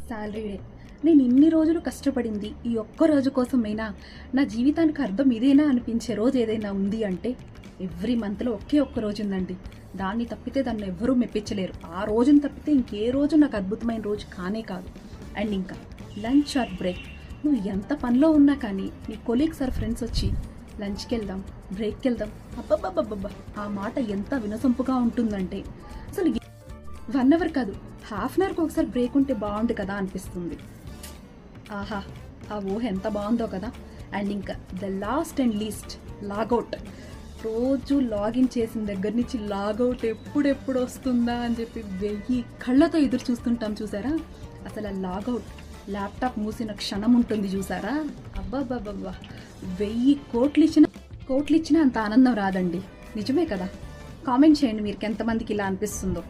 Salary day. నేను ఇన్ని రోజులు కష్టపడింది ఈ ఒక్క రోజు కోసమైనా, నా జీవితానికి అర్థం ఇదేనా అనిపించే రోజు ఏదైనా ఉంది అంటే ఎవ్రీ మంత్లో ఒకే ఒక్క రోజు ఉందండి. దాన్ని తప్పితే దాన్ని ఎవ్వరూ మెప్పించలేరు. ఆ రోజును తప్పితే ఇంకే రోజు నాకు అద్భుతమైన రోజు కానే కాదు. అండ్ ఇంకా లంచ్ ఆర్ బ్రేక్. నువ్వు ఎంత పనిలో ఉన్నా కానీ నీ కొలీగ్స్ ఆర్ ఫ్రెండ్స్ వచ్చి లంచ్కి వెళ్దాం, బ్రేక్కి వెళ్దాం, అబ్బబ్బబ్బబ్బబ్బా ఆ మాట ఎంత వినసొంపుగా ఉంటుందంటే అసలు 1 అవర్ కాదు, హాఫ్ అన్ అవర్కి ఒకసారి బ్రేక్ ఉంటే బాగుండు కదా అనిపిస్తుంది. ఆహా, ఆ ఊహ ఎంత బాగుందో కదా. అండ్ ఇంకా the last and least logout. రోజు లాగిన్ చేసిన దగ్గర నుంచి లాగౌట్ ఎప్పుడెప్పుడు వస్తుందా అని చెప్పి 1000 కళ్ళతో ఎదురు చూస్తుంటాం చూసారా. అసలు ఆ లాగౌట్ ల్యాప్టాప్ మూసిన క్షణం ఉంటుంది చూసారా. అబ్బాబ్బాబ్బా, 1000 కోట్లు ఇచ్చినా అంత ఆనందం రాదండి. నిజమే కదా. కామెంట్ చేయండి మీరు ఎంతమందికి ఇలా అనిపిస్తుందో.